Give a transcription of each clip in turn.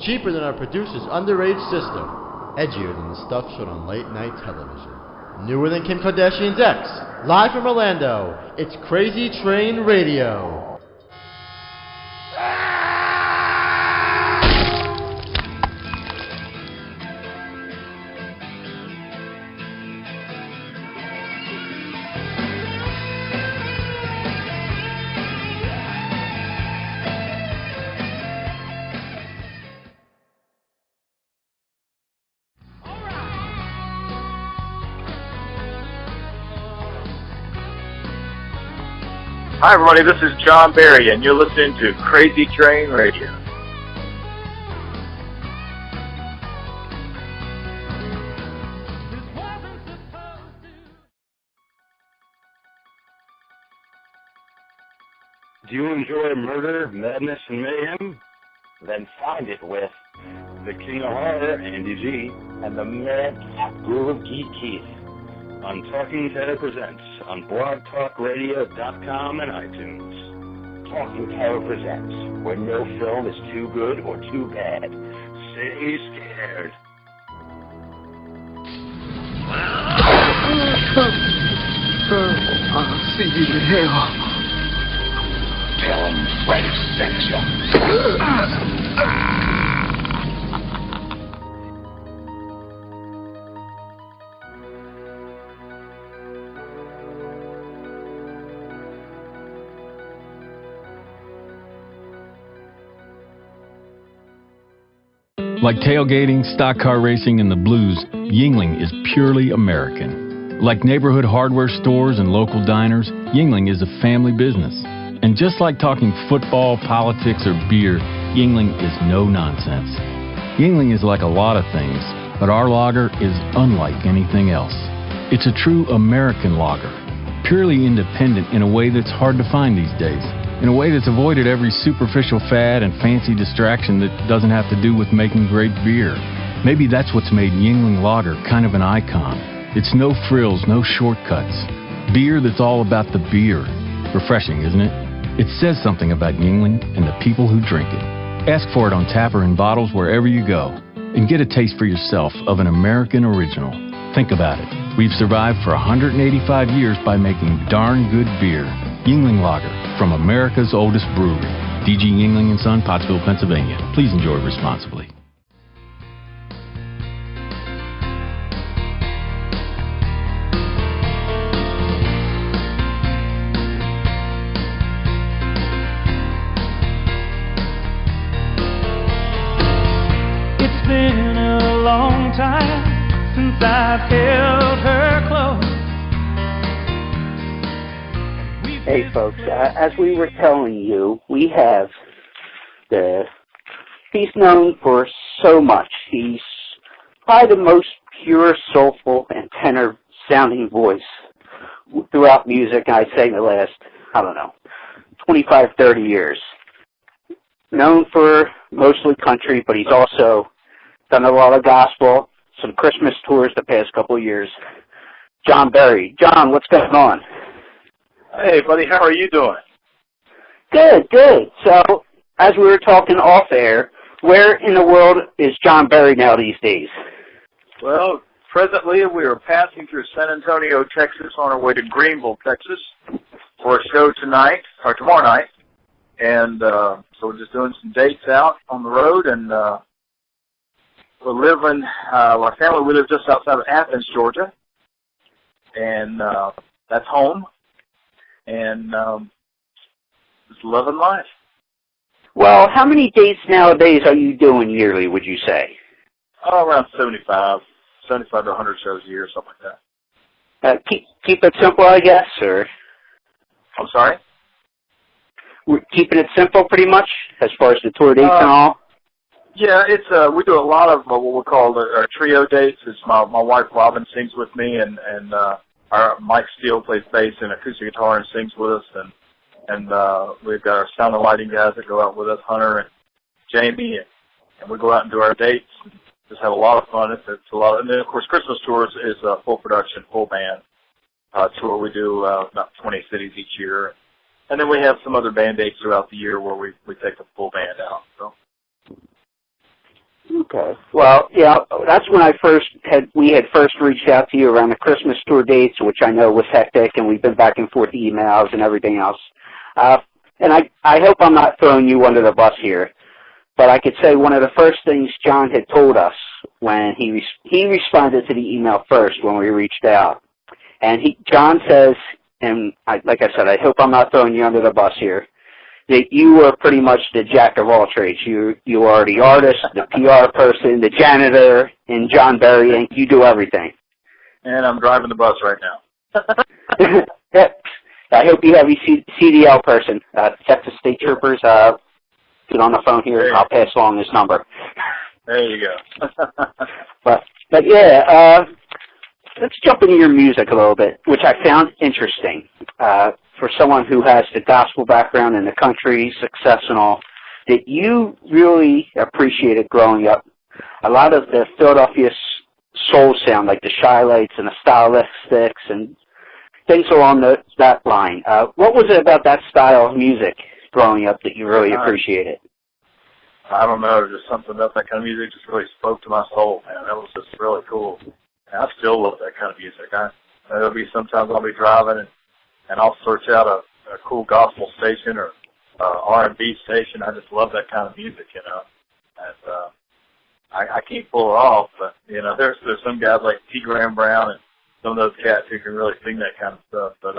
cheaper than our producer's underage sister, edgier than the stuff shown on late-night television, newer than Kim Kardashian's ex. Live from Orlando, it's Crazy Train Radio. Hi everybody, this is John Barry and you're listening to Crazy Train Radio. Do you enjoy murder, madness, and mayhem? Then find it with the King of Horror, Andy G, and the Mad Cat Guru of Geek Keith on Talking Terror Presents on blogtalkradio.com and iTunes. Talking Terror Presents, where no film is too good or too bad. Stay scared. I'll see you in hell. Tell him Fred sent you. Like tailgating, stock car racing, and the blues, Yuengling is purely American. Like neighborhood hardware stores and local diners, Yuengling is a family business. And just like talking football, politics, or beer, Yuengling is no nonsense. Yuengling is like a lot of things, but our lager is unlike anything else. It's a true American lager, purely independent in a way that's hard to find these days. In a way that's avoided every superficial fad and fancy distraction that doesn't have to do with making great beer. Maybe that's what's made Yuengling Lager kind of an icon. It's no frills, no shortcuts. Beer that's all about the beer. Refreshing, isn't it? It says something about Yuengling and the people who drink it. Ask for it on tap or in bottles wherever you go. And get a taste for yourself of an American original. Think about it. We've survived for 185 years by making darn good beer. Yuengling Lager, from America's oldest brewery. D.G. Yuengling & Son, Pottsville, Pennsylvania. Please enjoy responsibly. It's been a long time since I've held her close. Hey folks, as we were telling you, we have he's known for so much. He's probably the most pure, soulful, and tenor sounding voice throughout music, I'd say in the last, 25, 30 years. Known for mostly country, but he's also done a lot of gospel, some Christmas tours the past couple of years. John Barry. John, what's going on? Hey buddy, how are you doing? Good, good. So, as we were talking off air, where in the world is John Barry now these days? Well, presently we are passing through San Antonio, Texas on our way to Greenville, Texas for a show tonight, or tomorrow night. And so we're just doing some dates out on the road, and we're living, our family, we live just outside of Athens, Georgia. And that's home. And just loving life. Well, how many dates nowadays are you doing yearly, would you say? Oh, around 75 to 100 shows a year, something like that. Keep it simple, I guess, or? I'm sorry? We're keeping it simple pretty much, as far as the tour dates and all? Yeah, it's we do a lot of what we call our trio dates. It's my wife Robin sings with me, and our Mike Steele plays bass and acoustic guitar and sings with us, and we've got our sound and lighting guys that go out with us, Hunter and Jamie, and we go out and do our dates and just have a lot of fun. It's a lot, and then of course Christmas tours is a full production, full band tour. We do about 20 cities each year, and then we have some other band dates throughout the year where we take the full band out. So. Okay. Well, yeah, that's when we had first reached out to you around the Christmas tour dates, which I know was hectic, and we've been back and forth emails and everything else. And I hope I'm not throwing you under the bus here, but I could say one of the first things John had told us when he responded to the email first when we reached out, and John says, and like I said, I hope I'm not throwing you under the bus here, that you were pretty much the jack of all trades. You are the artist, the PR person, the janitor, in John Berry Inc. You do everything. And I'm driving the bus right now. I hope you have a CDL person. Texas State Troopers, get on the phone here. I'll pass along this number. There you go. but yeah, let's jump into your music a little bit, which I found interesting. For someone who has the gospel background in the country, success and all, that you really appreciated growing up. A lot of the Philadelphia soul sound, like the Shy-Lights and the Stylistics and things along that line. What was it about that style of music growing up that you really appreciated? I don't know, just something about that kind of music just really spoke to my soul, man. That was just really cool. And I still love that kind of music. There'll be sometimes I'll be driving and I'll search out a cool gospel station or R&B station. I just love that kind of music, you know. And I can't pull it off, but you know, there's some guys like T. Graham Brown and some of those cats who can really sing that kind of stuff. But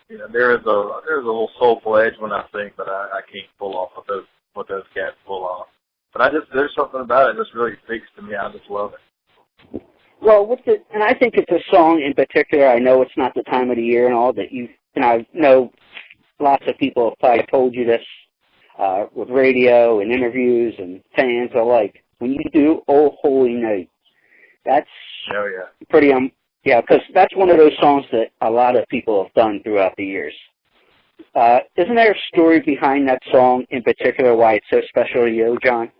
you know, there's a little soulful edge when I sing, but I can't pull off what those cats pull off. But there's something about it that just really speaks to me. I just love it. Well, and I think it's a song in particular. I know it's not the time of the year and all that and I know lots of people have probably told you this with radio and interviews and fans alike. When you do "Oh Holy Night," that's pretty because that's one of those songs that a lot of people have done throughout the years. Isn't there a story behind that song in particular? Why it's so special to you, John?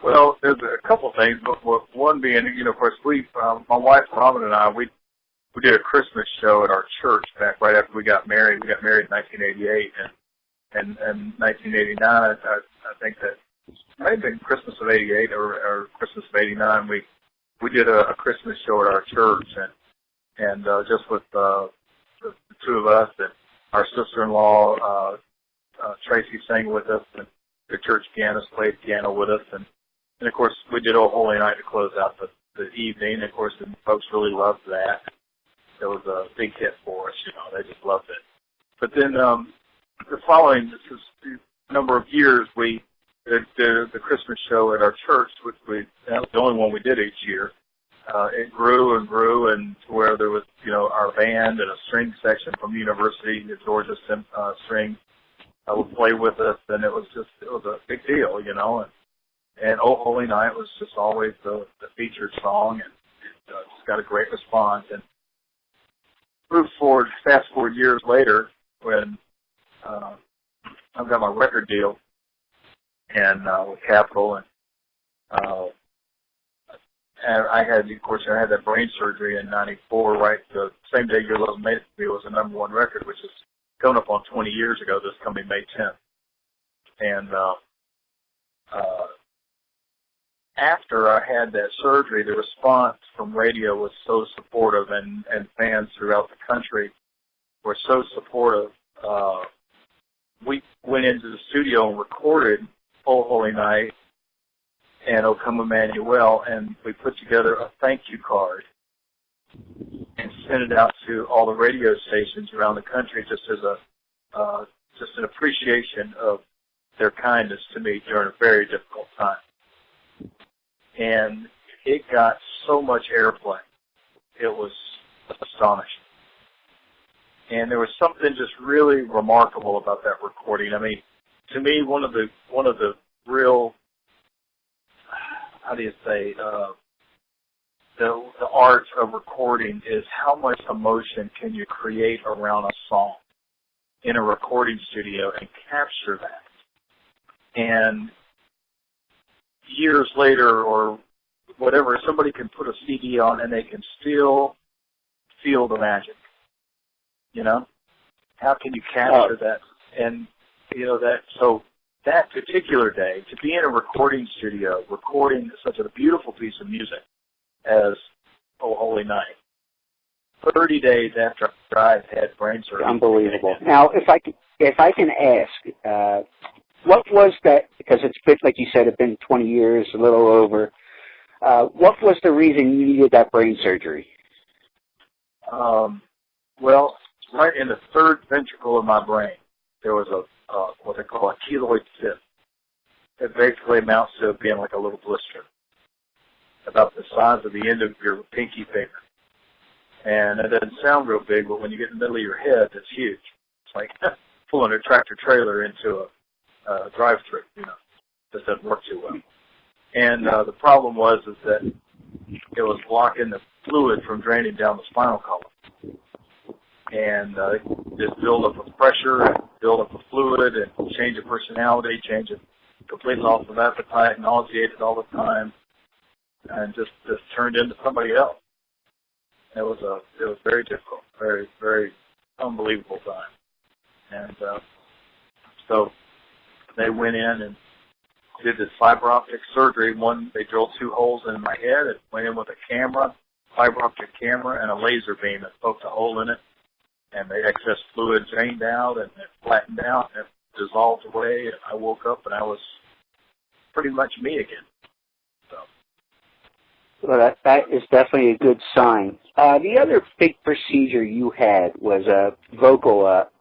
Well, there's a couple of things, but one being, you know, of course, my wife Robin and I, we did a Christmas show at our church back right after we got married. We got married in 1988, and 1989, I think that might have been Christmas of '88 or Christmas of '89. We did a Christmas show at our church, and just with the two of us, and our sister-in-law Tracy sang with us, and the church pianist played piano with us, and of course, we did "Oh Holy Night" to close out the evening. And of course, the folks really loved that. It was a big hit for us, you know. They just loved it. But then the following number of years, we did the Christmas show at our church, which that was the only one we did each year. It grew and grew, and to where there was, you know, our band and a string section from the University of Georgia String would play with us, and it was a big deal, you know. And "Oh Holy Night" was just always the featured song, and it just got a great response. And fast forward years later, when I've got my record deal and with Capitol, and I had that brain surgery in '94, right the same day Your Love Made It to Be was the #1 record, which is coming up on 20 years ago, this coming May 10th. And after I had that surgery, the response from radio was so supportive, and fans throughout the country were so supportive. We went into the studio and recorded "Oh Holy Night" and "O Come Emmanuel," and we put together a thank you card and sent it out to all the radio stations around the country, just as just an appreciation of their kindness to me during a very difficult time. And it got so much airplay. It was astonishing. And there was something just really remarkable about that recording. I mean, to me, one of the real, how do you say, the art of recording is how much emotion can you create around a song in a recording studio and capture that. And years later or whatever, somebody can put a CD on and they can still feel the magic. You know? How can you capture that? And, you know, so that particular day, to be in a recording studio, recording such a beautiful piece of music as Oh Holy Night, 30 days after I had brain surgery. Unbelievable. Now, if I can ask, what was that, because it's been, like you said, it's been 20 years, a little over, what was the reason you needed that brain surgery? Well, right in the third ventricle of my brain, there was a what they call a keloid cyst. It basically amounts to being like a little blister, about the size of the end of your pinky finger. And it doesn't sound real big, but when you get in the middle of your head, it's huge. It's like pulling a tractor trailer into a drive-through. Just doesn't work too well. And the problem was that it was blocking the fluid from draining down the spinal column. And just build up of pressure and build up of fluid and change of personality, change of complete loss of appetite, nauseated all the time, and just turned into somebody else. It was very difficult, very, very unbelievable time. And so they went in and did this fiber optic surgery. They drilled 2 holes in my head. It went in with a camera, fiber optic camera, and a laser beam that poked a hole in it. And the excess fluid drained out and it flattened out and it dissolved away. And I woke up and I was pretty much me again. So. Well, that is definitely a good sign. The other big procedure you had was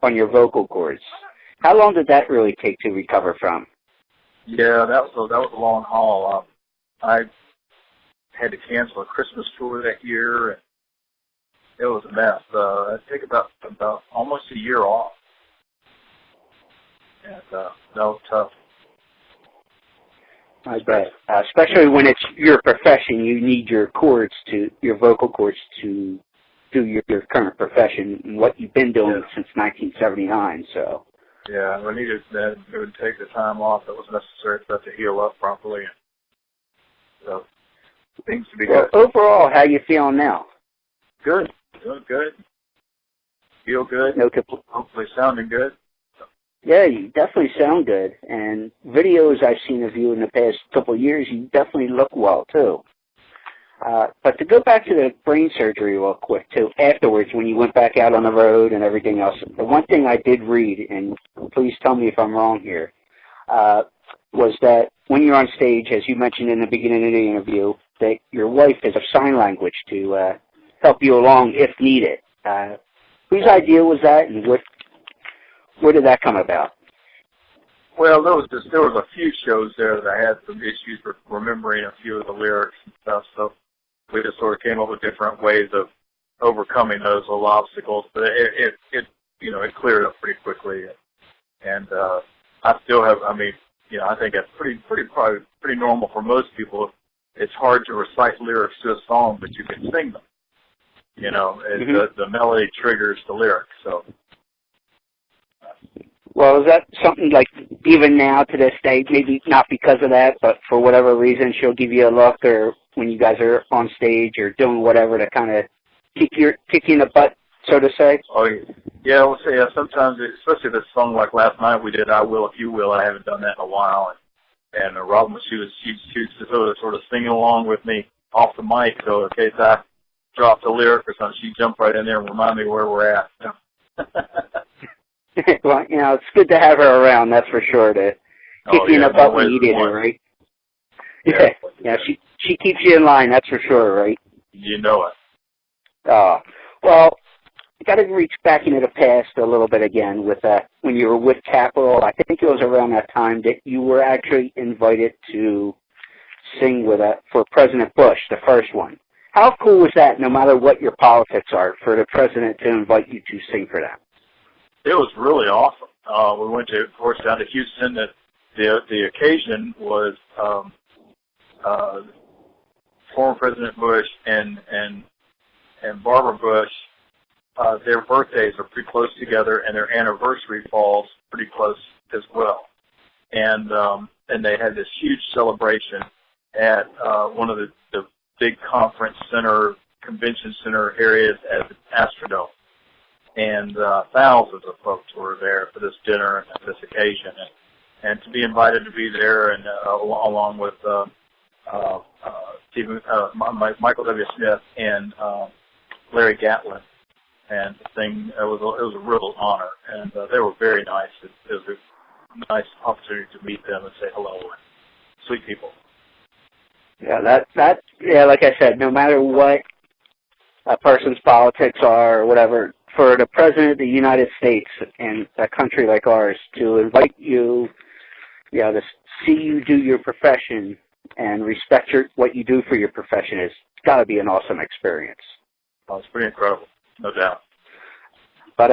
on your vocal cords. How long did that really take to recover from? Yeah, that was a long haul. I had to cancel a Christmas tour that year. And it was a mess. It took about almost a year off. And that was tough. I bet. Especially when it's your profession, you need your vocal cords to do your current profession and what you've been doing since 1979. So. Yeah, we needed that. It would take the time off that was necessary for that to heal up properly. So things to be good. Overall, how you feeling now? Good. Doing good. Feel good. No Hopefully sounding good. Yeah, you definitely sound good. And videos I've seen of you in the past couple of years, you definitely look well, too. But to go back to the brain surgery real quick, too, afterwards when you went back out on the road and everything else, the one thing I did read, and please tell me if I'm wrong here, was that when you're on stage, as you mentioned in the beginning of the interview, that your wife has a sign language to help you along if needed. Whose idea was that, and where did that come about? Well, there was a few shows there that I had some issues with remembering a few of the lyrics and stuff, so we just sort of came up with different ways of overcoming those little obstacles. But it cleared up pretty quickly, and I still have. I mean, I think that's pretty normal for most people. It's hard to recite lyrics to a song, but you can sing them. The melody triggers the lyrics. So. Well, is that something like even now to this day, maybe not because of that, but for whatever reason, she'll give you a look, or when you guys are on stage or doing whatever to kind of kick you in the butt, so to say? Oh, yeah. We'll say sometimes, especially this song like last night we did, I Will If You Will. I haven't done that in a while, and Robin, she was sort of singing along with me off the mic, so in case I dropped a lyric or something, she'd jump right in there and remind me where we're at. Well, it's good to have her around, that's for sure, to kick you in the butt when you need it, right? Yeah, she keeps you in line, that's for sure, right? You know it. Well, I got to reach back into the past a little bit again with when you were with Capitol. I think it was around that time that you were actually invited to sing for President Bush, the first one. How cool was that, no matter what your politics are, for the president to invite you to sing for them? It was really awesome. We went of course, down to Houston. The occasion was former President Bush and Barbara Bush. Their birthdays are pretty close together, and their anniversary falls pretty close as well. And they had this huge celebration at one of the big convention center areas at the Astrodome. And thousands of folks were there for this dinner and this occasion. and to be invited to be there, and along with Michael W. Smith and Larry Gatlin, and the thing it was a real honor, and they were very nice. It was a nice opportunity to meet them and say hello. And sweet people. Yeah, yeah, like I said, no matter what a person's politics are or whatever, for the President of the United States and a country like ours to invite you, to see you do your profession and respect what you do for your profession has got to be an awesome experience. Oh, it's pretty incredible, no doubt. But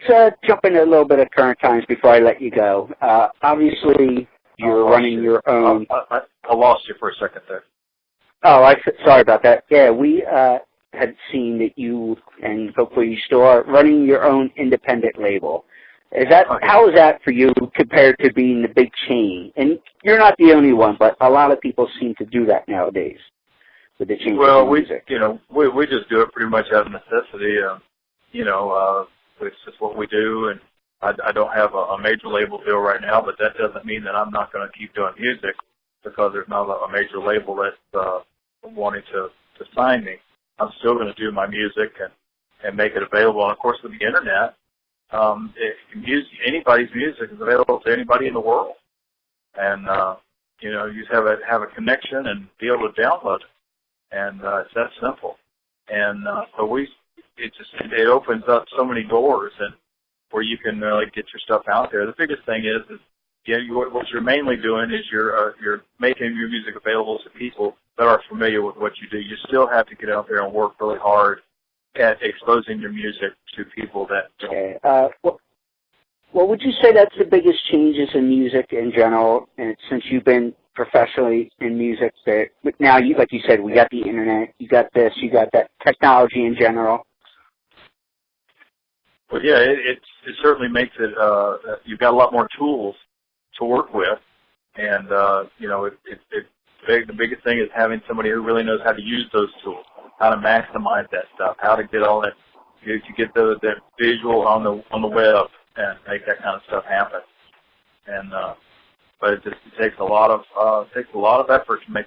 to jump into a little bit of current times before I let you go, obviously you're running your own. I lost you for a second there. Oh, sorry about that. Yeah, we had seen that you, and hopefully you still are, running your own independent label. How is that for you compared to being the big chain? And you're not the only one, but a lot of people seem to do that nowadays with the chain. Well, we just do it pretty much out of necessity. It's just what we do, and I don't have a major label deal right now, but that doesn't mean that I'm not going to keep doing music because there's not a major label that's wanting to sign me. I'm still going to do my music and make it available. And, of course, with the Internet, anybody's music is available to anybody in the world. And, you just have a connection and be able to download it. And it's that simple. And so it opens up so many doors and where you can really get your stuff out there. The biggest thing is what you're mainly doing is you're making your music available to people that are familiar with what you do. You still have to get out there and work really hard at exposing your music to people that don't. Okay. Well, would you say that's the biggest changes in music in general, and since you've been professionally in music, that now, like you said, we got the Internet, you got this, you got that technology in general? Well, yeah, it certainly makes it, you've got a lot more tools to work with, and, the biggest thing is having somebody who really knows how to use those tools, how to maximize that stuff, how to get all that, to get the visual on the web and make that kind of stuff happen. And, but it takes a lot of effort to make